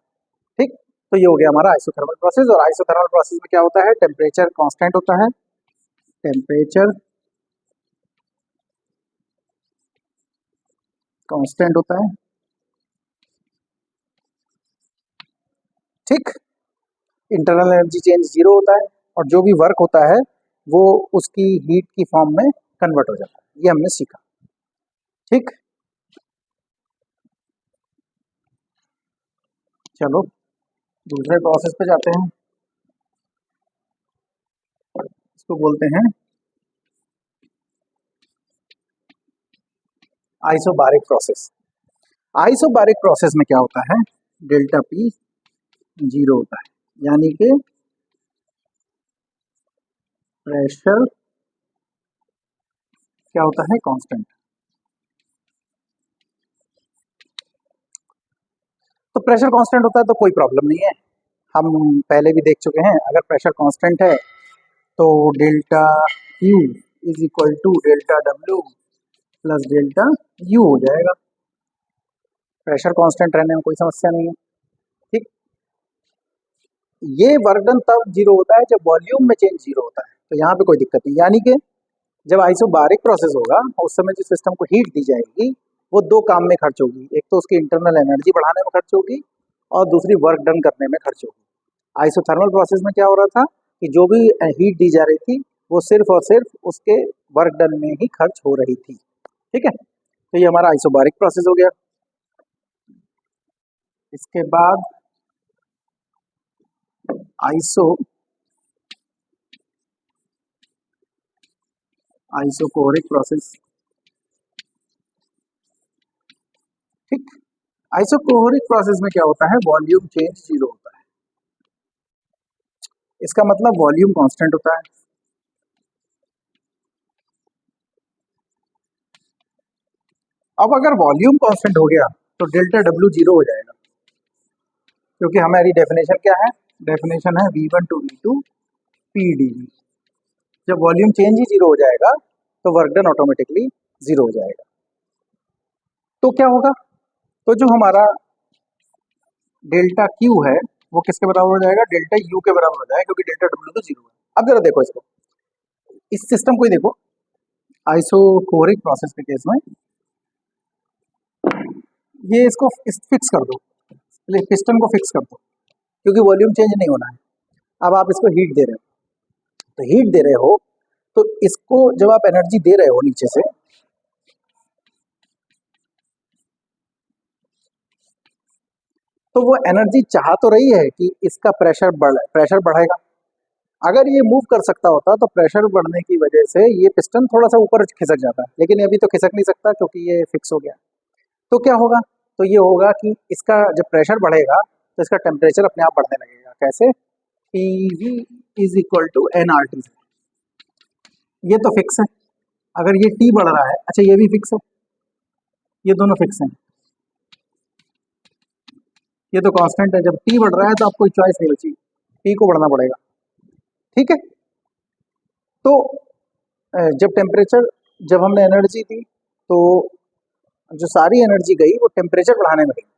[SPEAKER 1] ठीक, तो ये हो गया हमारा आइसोथर्मल प्रोसेस। और आइसोथर्मल प्रोसेस में क्या होता है? टेम्परेचर कांस्टेंट होता है, टेम्परेचर कांस्टेंट होता है। ठीक, इंटरनल एनर्जी चेंज जीरो होता है और जो भी वर्क होता है वो उसकी हीट की फॉर्म में कन्वर्ट हो जाता है। ये हमने सीखा। ठीक, चलो दूसरे प्रोसेस पे जाते हैं। इसको बोलते हैं आइसोबारिक प्रोसेस। आइसोबारिक प्रोसेस में क्या होता है? डेल्टा पी जीरो होता है, यानी कि प्रेशर क्या होता है? कांस्टेंट। तो प्रेशर कांस्टेंट होता है तो कोई प्रॉब्लम नहीं है, हम पहले भी देख चुके हैं। अगर प्रेशर कांस्टेंट है तो delta Q is equal to delta W plus delta U हो जाएगा। प्रेशर कांस्टेंट रहने में कोई समस्या नहीं है। ठीक, ये वर्क डन तब जीरो होता है जब वॉल्यूम में चेंज जीरो होता है, तो यहाँ पे कोई दिक्कत नहीं। यानी कि जब आइसोबारिक प्रोसेस होगा उस समय जो सिस्टम को हीट दी जाएगी वो दो काम में खर्च होगी। एक तो उसकी इंटरनल एनर्जी बढ़ाने में खर्च होगी और दूसरी वर्क डन करने में खर्च होगी। आइसोथर्मल प्रोसेस में क्या हो रहा था कि जो भी हीट दी जा रही थी वो सिर्फ और सिर्फ उसके वर्क डन में ही खर्च हो रही थी। ठीक है, तो ये हमारा आइसोबारिक प्रोसेस हो गया। इसके बाद आइसो आइसोकोरिक प्रोसेस। ठीक, आइसोकोरिक प्रोसेस में क्या होता है? वॉल्यूम चेंज जीरो होता है। इसका मतलब वॉल्यूम कांस्टेंट होता है। अब अगर वॉल्यूम कांस्टेंट हो गया तो डेल्टा डब्ल्यू जीरो हो जाएगा, क्योंकि हमारी डेफिनेशन क्या है? डेफिनेशन है V1 टू V2 PdV। जब वॉल्यूम चेंज ही जीरो हो जाएगा तो वर्क डन ऑटोमेटिकली जीरो हो जाएगा। तो क्या होगा? तो जो हमारा डेल्टा क्यू है वो किसके बराबर हो जाएगा? डेल्टा यू के बराबर हो जाएगा, क्योंकि डेल्टा डब्ल्यू तो जीरो है। अब जरा देखो इसको, इस सिस्टम को ही देखो। आइसोकोरिक प्रोसेस के केस में ये इसको फिक्स कर दो, पिस्टन को फिक्स कर दो, क्योंकि वॉल्यूम चेंज नहीं होना है। अब आप इसको हीट दे रहे हो, तो हीट दे रहे हो तो इसको जब आप एनर्जी दे रहे हो नीचे से, तो वो एनर्जी चाह तो रही है कि इसका प्रेशर बढ़ेगा। अगर ये मूव कर सकता होता तो प्रेशर बढ़ने की वजह से ये पिस्टन थोड़ा सा ऊपर खिसक जाता है, लेकिन अभी तो खिसक नहीं सकता क्योंकि ये फिक्स हो गया। तो क्या होगा? तो ये होगा कि इसका जब प्रेशर बढ़ेगा तो इसका टेम्परेचर अपने आप बढ़ने लगेगा। कैसे? P V is equal to N R T. ये तो फिक्स है। अगर ये टी बढ़ रहा है, अच्छा ये भी फिक्स है, ये दोनों फिक्स हैं, ये तो कांस्टेंट है। जब टी बढ़ रहा है तो आपको चॉइस नहीं बची, टी को बढ़ना पड़ेगा। ठीक है, तो जब हमने एनर्जी दी तो जो सारी एनर्जी गई वो टेम्परेचर बढ़ाने में गई,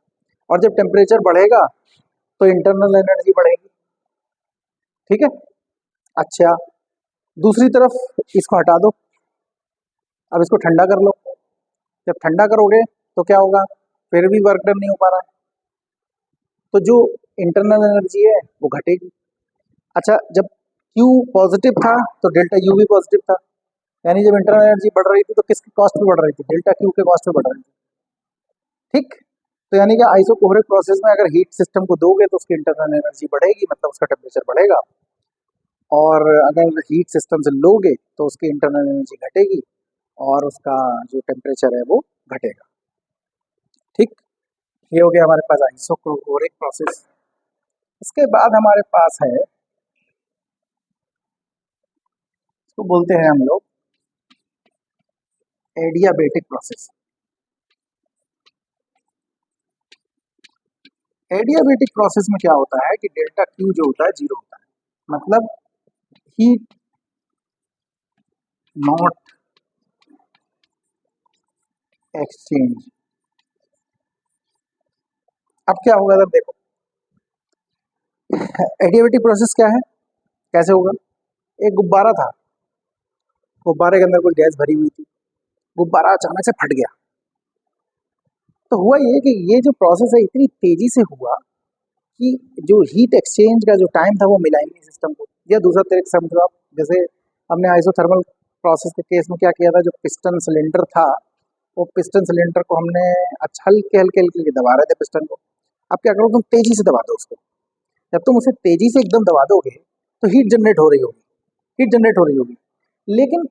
[SPEAKER 1] और जब टेम्परेचर बढ़ेगा तो इंटरनल एनर्जी बढ़ेगी। ठीक है, अच्छा दूसरी तरफ इसको हटा दो, अब इसको ठंडा कर लो। जब ठंडा करोगे तो क्या होगा, फिर भी वर्क डन नहीं हो पा रहा है, तो जो इंटरनल एनर्जी है वो घटेगी। अच्छा, जब Q पॉजिटिव था तो डेल्टा U भी पॉजिटिव था, यानी जब इंटरनल एनर्जी बढ़ रही थी तो किसकी कॉस्ट पे बढ़ रही थी, डेल्टा Q के कॉस्ट पे बढ़ रही थी। ठीक, तो यानी कि आइसोकोरिक प्रोसेस में अगर हीट सिस्टम को दोगे तो उसकी इंटरनल एनर्जी बढ़ेगी, मतलब उसका टेम्परेचर बढ़ेगा, और अगर हीट सिस्टम से लोगे तो उसकी इंटरनल एनर्जी घटेगी और उसका जो टेम्परेचर है वो घटेगा। ठीक, ये हो गया हमारे पास आइसोकोरिक प्रोसेस। इसके बाद हमारे पास है, इसको बोलते हैं हम लोग एडियाबेटिक प्रोसेस। एडियाबेटिक प्रोसेस में क्या होता है कि डेल्टा Q जो होता है जीरो होता है, मतलब हीट नॉट एक्सचेंज। अब क्या होगा, अगर देखो एडियाबेटिक प्रोसेस क्या है, कैसे होगा, एक गुब्बारा था, गुब्बारे के अंदर कोई गैस भरी हुई थी, गुब्बारा अचानक से फट गया। तो हुआ ये कि ये जो प्रोसेस है इतनी तेजी से हुआ कि जो हीट एक्सचेंज का जो टाइम था वो मिला ही नहीं सिस्टम को। या दूसरा तरीके से समझो आप, जैसे हमने आइसोथर्मल प्रोसेस के केस में क्या किया था, जो पिस्टन सिलेंडर था वो पिस्टन सिलेंडर को हमने अच्छा हल्के हल्के हल्के दबा रहे थे पिस्टन को। अब क्या करो, तुम तेजी से दबा दो उसको, जब तुम उसे तेजी से एकदम दबा दोगे तो हीट जनरेट हो रही होगी, हीट जनरेट हो रही होगी, लेकिन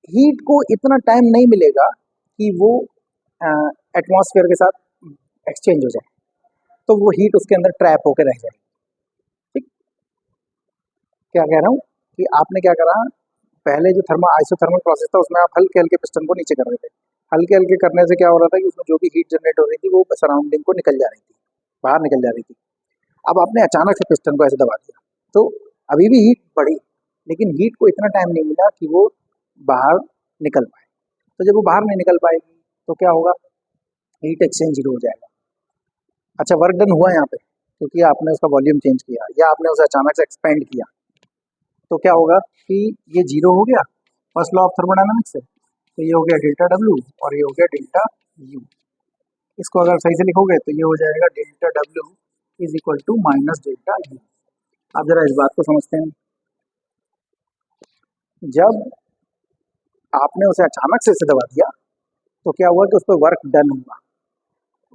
[SPEAKER 1] हीट को इतना टाइम नहीं मिलेगा कि वो एटमॉस्फेयर के साथ एक्सचेंज हो जाए, तो वो हीट उसके अंदर ट्रैप होकर रह जाए। ठीक, क्या कह रहा हूँ कि आपने क्या करा, पहले जो आइसोथर्मल प्रोसेस था उसमें आप हल्के हल्के पिस्टन को नीचे कर रहे थे, हल्के हल्के करने से क्या हो रहा था कि उसमें जो भी हीट जनरेट हो रही थी वो सराउंडिंग को निकल जा रही थी, बाहर निकल जा रही थी। अब आपने अचानक से पिस्टन को ऐसे दबा दिया तो अभी भी हीट बढ़ी, लेकिन हीट को इतना टाइम नहीं मिला कि वो बाहर निकल पाए। तो जब वो बाहर नहीं निकल पाएगी तो क्या होगा, हीट एक्सचेंज जीरो हो जाएगा। अच्छा, वर्क डन हुआ यहाँ पे क्योंकि आपने उसका वॉल्यूम चेंज किया या आपने उसे अचानक से एक्सपेंड किया, तो क्या होगा कि ये जीरो हो गया फर्स्ट लॉ ऑफ थर्मोडायनामिक्स से, तो ये हो गया डेल्टा डब्ल्यू और ये हो गया डेल्टा यू। इसको अगर सही से लिखोगे तो ये हो जाएगा delta W is equal to minus delta U. अब जरा इस बात को समझते हैं, जब आपने उसे अचानक से दबा दिया तो क्या हुआ कि उस पर वर्क डन हुआ,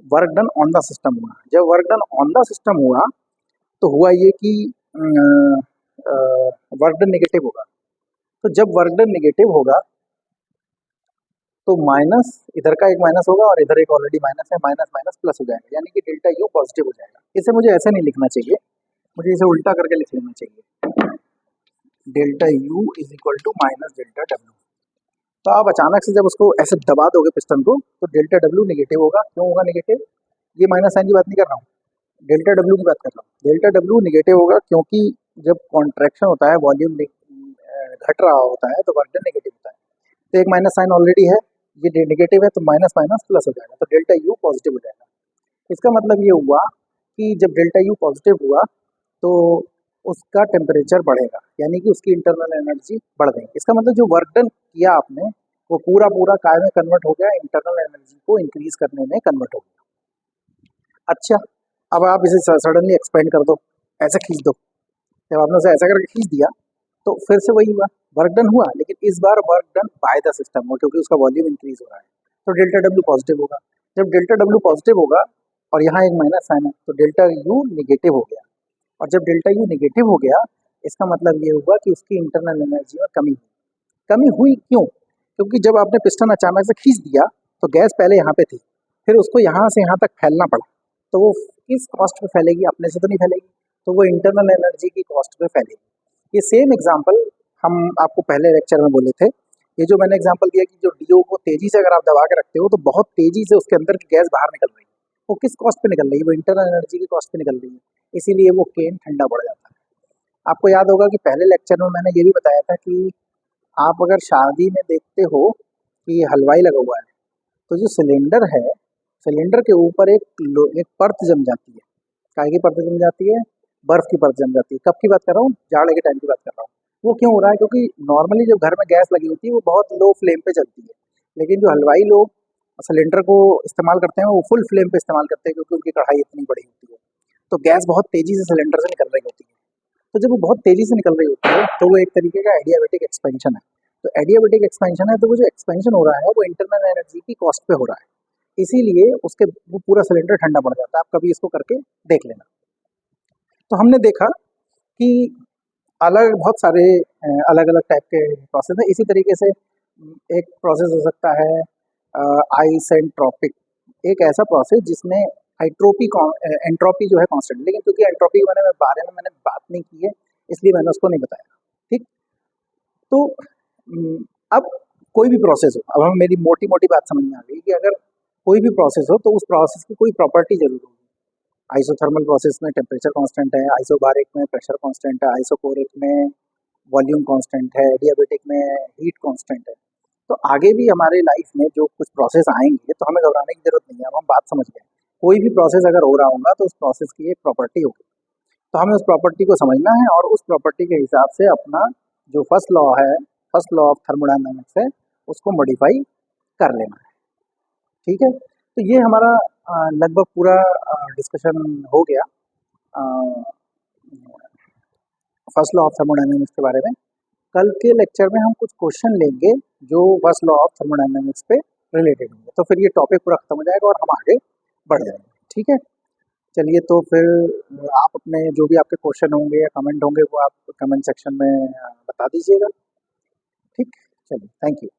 [SPEAKER 1] work done on the system हुआ। जब work done on the system हुआ तो हुआ ये कि वर्क डन नेगेटिव होगा, तो जब वर्क डन नेगेटिव होगा तो माइनस, इधर का एक माइनस होगा और इधर एक ऑलरेडी माइनस है, माइनस माइनस प्लस हो जाएगा, यानी कि डेल्टा यू पॉजिटिव हो जाएगा। इसे मुझे ऐसे नहीं लिखना चाहिए, मुझे इसे उल्टा करके लिख लेना चाहिए, delta U is equal to minus delta W. तो आप अचानक से जब उसको ऐसे दबा दोगे पिस्टन को तो डेल्टा डब्ल्यू नेगेटिव होगा। क्यों होगा नेगेटिव, ये माइनस साइन की बात नहीं कर रहा हूँ, डेल्टा डब्ल्यू की बात कर रहा हूँ। डेल्टा डब्ल्यू नेगेटिव होगा क्योंकि जब कॉन्ट्रैक्शन होता है, वॉल्यूम घट रहा होता है तो वर्क डन नेगेटिव होता है। तो एक माइनस साइन ऑलरेडी है, ये नेगेटिव है तो माइनस माइनस प्लस हो जाएगा, तो डेल्टा यू पॉजिटिव हो जाएगा। इसका मतलब ये हुआ कि जब डेल्टा यू पॉजिटिव हुआ तो उसका टेम्परेचर बढ़ेगा, यानी कि उसकी इंटरनल एनर्जी बढ़ गई। इसका मतलब जो वर्क डन किया आपने वो पूरा पूरा काय में कन्वर्ट हो गया, इंटरनल एनर्जी को इंक्रीज करने में कन्वर्ट हो गया। अच्छा, अब आप इसे सडनली एक्सपेंड कर दो, ऐसे खींच दो, जब आपने उसे ऐसा करके खींच दिया तो फिर से वही हुआ, वर्क डन हुआ, लेकिन इस बार work done by the system हुआ क्योंकि उसका वॉल्यूम इंक्रीज हो रहा है, तो डेल्टा डब्ल्यू पॉजिटिव होगा। जब डेल्टा डब्ल्यू पॉजिटिव होगा और यहाँ एक माइनस साइन है तो डेल्टा यू निगेटिव हो गया, और जब डेल्टा यू निगेटिव हो गया इसका मतलब ये हुआ कि उसकी इंटरनल एनर्जी में कमी हुई। कमी हुई क्यों, क्योंकि जब आपने पिस्टन अचानक से खींच दिया तो गैस पहले यहाँ पे थी, फिर उसको यहाँ से यहाँ तक फैलना पड़ा, तो वो किस कॉस्ट पे फैलेगी, अपने से तो नहीं फैलेगी, तो वो इंटरनल एनर्जी की कॉस्ट पे फैलेगी। ये सेम एग्जांपल हम आपको पहले लेक्चर में बोले थे, ये जो मैंने एग्जांपल दिया कि जो डीओ को तेजी से अगर आप दबा के रखते हो तो बहुत तेजी से उसके अंदर की गैस बाहर निकल रही है, वो किस कॉस्ट पे निकल रही है, वो इंटरनल एनर्जी की कॉस्ट पे निकल रही है, इसीलिए वो केन ठंडा पड़ जाता है। आपको याद होगा कि पहले लेक्चर में मैंने ये भी बताया था कि आप अगर शादी में देखते हो कि हलवाई लगा हुआ है तो जो सिलेंडर है, सिलेंडर के ऊपर एक परत जम जाती है। काय की परत जम जाती है, बर्फ की परत जम जाती है। कब की बात कर रहा हूँ, जाड़े के टाइम की बात कर रहा हूँ। वो क्यों हो रहा है, क्योंकि नॉर्मली जब घर में गैस लगी होती है वो बहुत लो फ्लेम पे चलती है, लेकिन जो हलवाई लोग सिलेंडर को इस्तेमाल करते हैं वो फुल फ्लेम पे इस्तेमाल करते हैं क्योंकि उनकी कढ़ाई इतनी बड़ी होती है, तो गैस बहुत तेज़ी से सिलेंडर से निकल रही होती है। तो जब वो बहुत तेज़ी से निकल रही होती है तो वो एक तरीके का एडियाबैटिक एक्सपेंशन है। तो एडियाबैटिक एक्सपेंशन है तो वो जो एक्सपेंशन हो रहा है वो इंटरनल एनर्जी की कॉस्ट पे हो रहा है, इसीलिए उसके वो पूरा सिलेंडर ठंडा पड़ जाता है। आप कभी इसको करके देख लेना। तो हमने देखा कि अलग बहुत सारे अलग अलग टाइप के प्रोसेस है। इसी तरीके से एक प्रोसेस हो सकता है आइसेंट्रोपिक, एक ऐसा प्रोसेस जिसमें हाइट्रोपी एंट्रोपी जो है कांस्टेंट, लेकिन क्योंकि एंट्रोपी के बारे में मैंने बात नहीं की है इसलिए मैंने उसको नहीं बताया। ठीक। तो अब कोई भी प्रोसेस हो, अब हमें मेरी मोटी मोटी बात समझ में आ गई कि अगर कोई भी प्रोसेस हो तो उस प्रोसेस की कोई प्रॉपर्टी जरूर होगी। आइसोथर्मल प्रोसेस में टेम्परेचर कांस्टेंट है, आइसोबारिक में प्रेशर कांस्टेंट है, आइसोकोरिक में वॉल्यूम कांस्टेंट है, एडियाबेटिक में हीट कांस्टेंट है। तो आगे भी हमारे लाइफ में जो कुछ प्रोसेस आएंगे तो हमें घबराने की जरूरत नहीं है। अब हम बात समझ गए, कोई भी प्रोसेस अगर हो रहा होगा तो उस प्रोसेस की एक प्रॉपर्टी होगी, तो हमें उस प्रॉपर्टी को समझना है और उस प्रॉपर्टी के हिसाब से अपना जो फर्स्ट लॉ है, फर्स्ट लॉ ऑफ थर्मोडायनामिक्स है, उसको मॉडिफाई कर लेना है। ठीक है। तो ये हमारा लगभग पूरा डिस्कशन हो गया फर्स्ट लॉ ऑफ थर्मोडायनामिक्स के बारे में। कल के लेक्चर में हम कुछ क्वेश्चन लेंगे जो फर्स्ट लॉ ऑफ थर्मोडायनामिक्स पे रिलेटेड होंगे, तो फिर ये टॉपिक पूरा खत्म हो जाएगा और हम आगे बढ़ जाएंगे। ठीक है। चलिए, तो फिर आप अपने जो भी आपके क्वेश्चन होंगे या कमेंट होंगे वो आप कमेंट सेक्शन में बता दीजिएगा। ठीक। चलिए, थैंक यू।